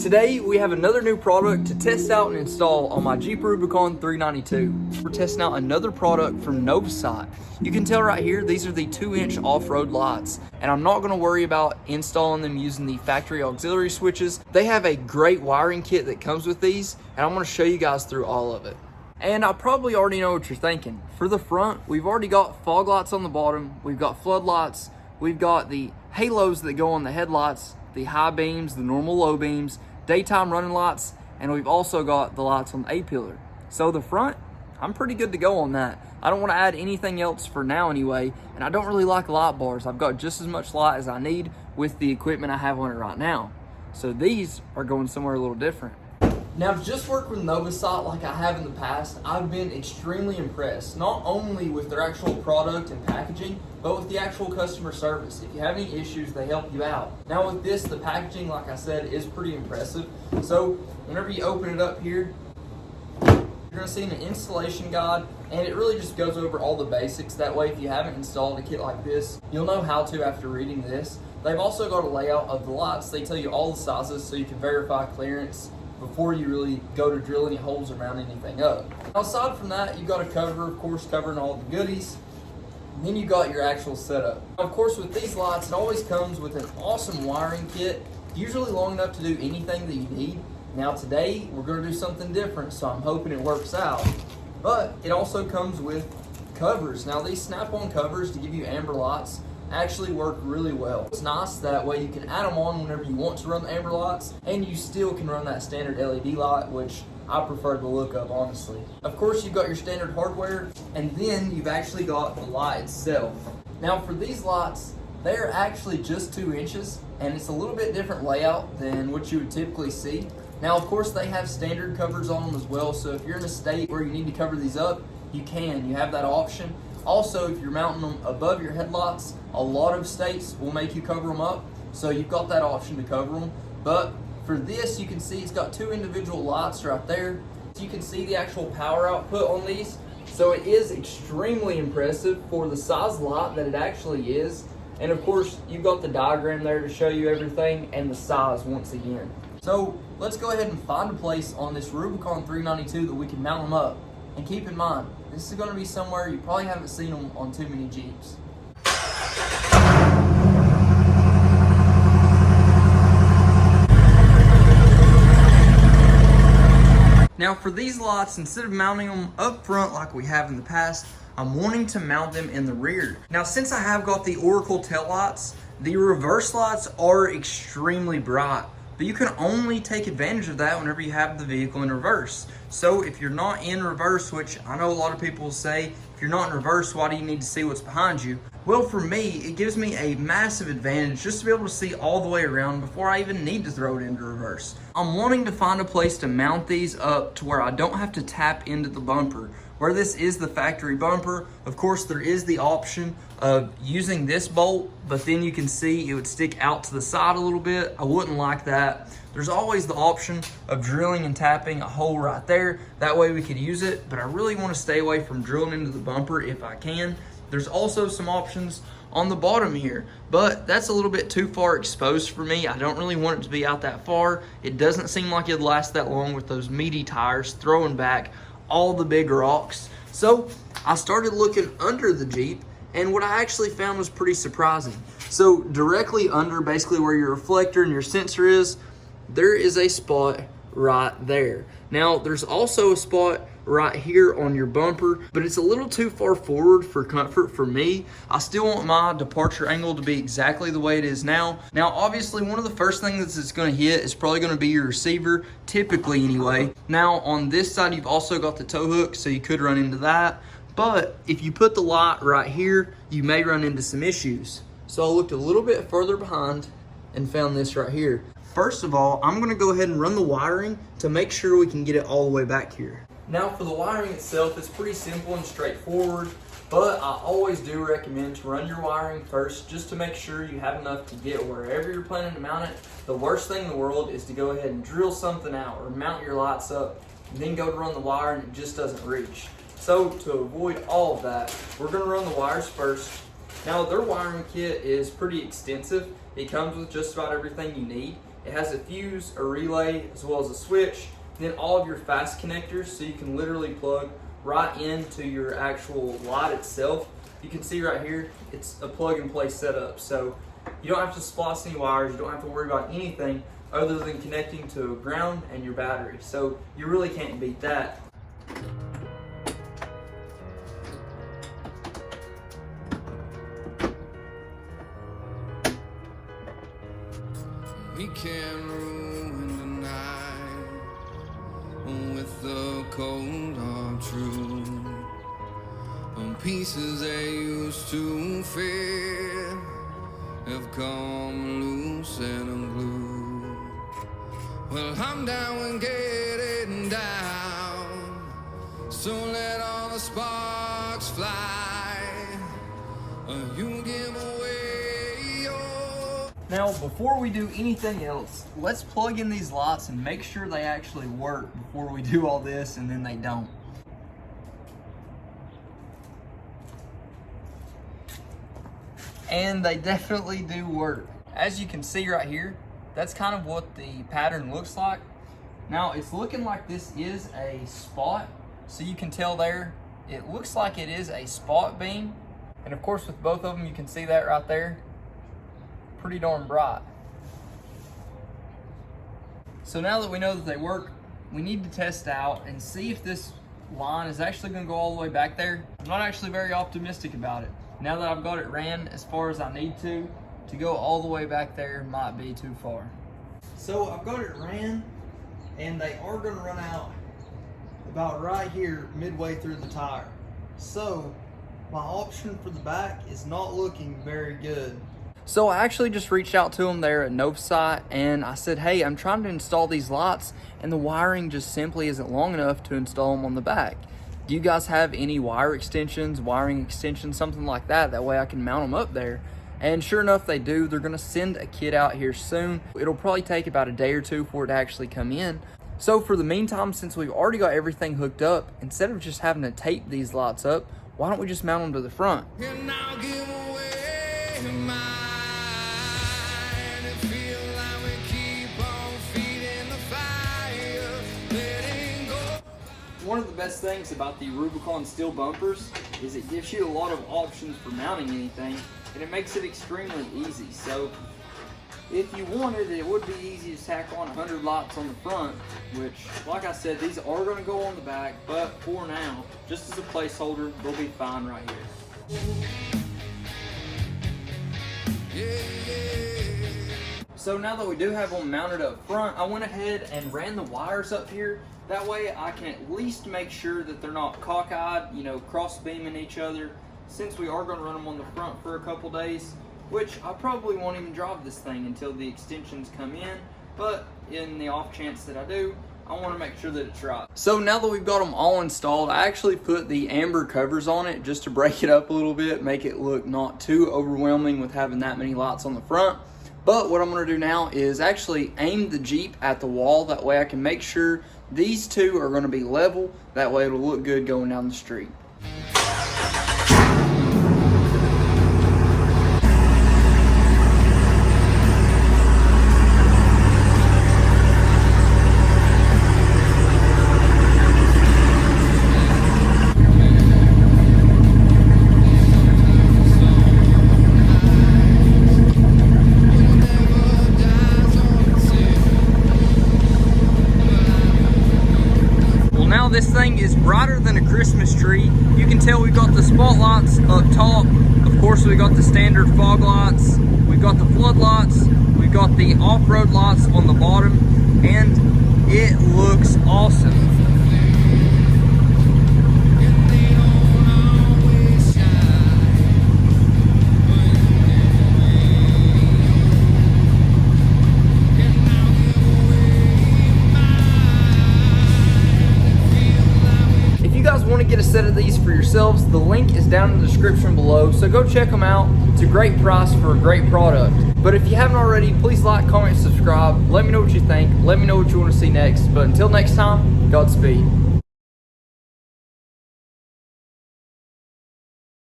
Today we have another new product to test out and install on my Jeep Rubicon 392. We're testing out another product from Novsight. You can tell right here, these are the 2-inch off-road lights, and I'm not gonna worry about installing them using the factory auxiliary switches. They have a great wiring kit that comes with these, and I'm gonna show you guys through all of it. And I probably already know what you're thinking. For the front, we've already got fog lights on the bottom, we've got floodlights, we've got the halos that go on the headlights, the high beams, the normal low beams, daytime running lights, and we've also got the lights on the A-pillar. So the front, I'm pretty good to go on that. I don't want to add anything else for now anyway, and I don't really like light bars. I've got just as much light as I need with the equipment I have on it right now. So these are going somewhere a little different. Now, just work with Novsight like I have in the past, I've been extremely impressed, not only with their actual product and packaging, but with the actual customer service. If you have any issues, they help you out. Now with this, the packaging, like I said, is pretty impressive. So whenever you open it up here, you're gonna see an installation guide, and it really just goes over all the basics. That way, if you haven't installed a kit like this, you'll know how to after reading this. They've also got a layout of the lights. They tell you all the sizes so you can verify clearance before you really go to drill any holes or mount anything up. Now, aside from that, you've got a cover, of course, covering all the goodies. And then you got your actual setup. Of course, with these lights, it always comes with an awesome wiring kit, usually long enough to do anything that you need. Now today, we're gonna do something different, so I'm hoping it works out. But it also comes with covers. Now these snap-on covers to give you amber lights actually work really well. It's nice that way you can add them on whenever you want to run the amber lights, and you still can run that standard LED light, which I prefer the look of, honestly. Of course, you've got your standard hardware, and then you've actually got the light itself. Now for these lights, they're actually just 2 inches, and it's a little bit different layout than what you would typically see. Now, of course, they have standard covers on them as well, so if you're in a state where you need to cover these up, you can. You have that option. Also, if you're mounting them above your headlights, a lot of states will make you cover them up, so you've got that option to cover them. But for this, you can see it's got 2 individual lights right there. So you can see the actual power output on these. So it is extremely impressive for the size light that it actually is. And of course, you've got the diagram there to show you everything and the size once again. So let's go ahead and find a place on this Rubicon 392 that we can mount them up. And keep in mind, this is going to be somewhere you probably haven't seen them on too many Jeeps. Now for these lights, instead of mounting them up front like we have in the past, I'm wanting to mount them in the rear. Now since I have got the Oracle tail lights, the reverse lights are extremely bright. But you can only take advantage of that whenever you have the vehicle in reverse. So if you're not in reverse, which I know a lot of people will say, if you're not in reverse, why do you need to see what's behind you? Well, for me, it gives me a massive advantage just to be able to see all the way around before I even need to throw it into reverse. I'm wanting to find a place to mount these up to where I don't have to tap into the bumper. Where this is the factory bumper, of course, there is the option of using this bolt, but then you can see it would stick out to the side a little bit. I wouldn't like that. There's always the option of drilling and tapping a hole right there. That way we could use it, but I really want to stay away from drilling into the bumper if I can. There's also some options on the bottom here, but that's a little bit too far exposed for me. I don't really want it to be out that far. It doesn't seem like it'd last that long with those meaty tires throwing back all the big rocks. So I started looking under the Jeep, and what I actually found was pretty surprising. So directly under basically where your reflector and your sensor is, there is a spot right there. Now there's also a spot right here on your bumper, but it's a little too far forward for comfort for me. I still want my departure angle to be exactly the way it is now. Now obviously one of the first things that's going to hit is probably going to be your receiver, typically anyway. Now on this side you've also got the tow hook, so you could run into that. But if you put the light right here, you may run into some issues. So I looked a little bit further behind and found this right here. First of all, I'm gonna go ahead and run the wiring to make sure we can get it all the way back here. Now for the wiring itself, it's pretty simple and straightforward, but I always do recommend to run your wiring first just to make sure you have enough to get wherever you're planning to mount it. The worst thing in the world is to go ahead and drill something out or mount your lights up and then go to run the wire and it just doesn't reach. So to avoid all of that, we're gonna run the wires first. Now their wiring kit is pretty extensive. It comes with just about everything you need. It has a fuse, a relay, as well as a switch, and then all of your fast connectors, so you can literally plug right into your actual light itself. You can see right here, it's a plug and play setup. So you don't have to splice any wires, you don't have to worry about anything other than connecting to ground and your battery. So you really can't beat that. We can ruin the night with the cold hard truth. Pieces that used to fit have come loose and unglued. Well, I'm down and getting down, so let all the sparks fly. You give away your... Now, before we do anything else, let's plug in these lights and make sure they actually work before we do all this and then they don't. And they definitely do work. As you can see right here, that's kind of what the pattern looks like. Now it's looking like this is a spot, so you can tell there, it looks like it is a spot beam. And of course with both of them, you can see that right there, pretty darn bright. So now that we know that they work, we need to test out and see if this line is actually gonna go all the way back there. I'm not actually very optimistic about it. Now that I've got it ran as far as I need to go all the way back there might be too far. So I've got it ran, and they are gonna run out about right here midway through the tire. So my option for the back is not looking very good. So I actually just reached out to them there at Novsight and I said, hey, I'm trying to install these lights and the wiring just simply isn't long enough to install them on the back. Do you guys have any wire extensions, wiring extensions, something like that? That way I can mount them up there. And sure enough, they do. They're gonna send a kit out here soon. It'll probably take about a day or two for it to actually come in. So for the meantime, since we've already got everything hooked up, instead of just having to tape these lights up, why don't we just mount them to the front? And I'll give away mine. It feels like we keep on feeding the fire, letting go. One of the best things about the Rubicon steel bumpers is it gives you a lot of options for mounting anything, and it makes it extremely easy. So if you wanted, it would be easy to tack on 100 lights on the front, which, like I said, these are going to go on the back, but for now, just as a placeholder, they'll be fine right here. So now that we do have them mounted up front, I went ahead and ran the wires up here. That way I can at least make sure that they're not cockeyed, cross beaming each other, since we are going to run them on the front for a couple days, which I probably won't even drive this thing until the extensions come in, but in the off chance that I do, I want to make sure that it's right. So now that we've got them all installed, I actually put the amber covers on it just to break it up a little bit, make it look not too overwhelming with having that many lights on the front. But what I'm going to do now is actually aim the Jeep at the wall. That way I can make sure these two are going to be level. That way it'll look good going down the street. This thing is brighter than a Christmas tree. You can tell we've got the spotlights up top. Of course, we got the standard fog lights. We've got the floodlights. We've got the off-road lights on the bottom, and it looks awesome. Want to get a set of these for yourselves, the link is down in the description below, so go check them out. It's a great price for a great product. But if you haven't already, please like, comment, subscribe. Let me know what you think. Let me know what you want to see next. But until next time, Godspeed.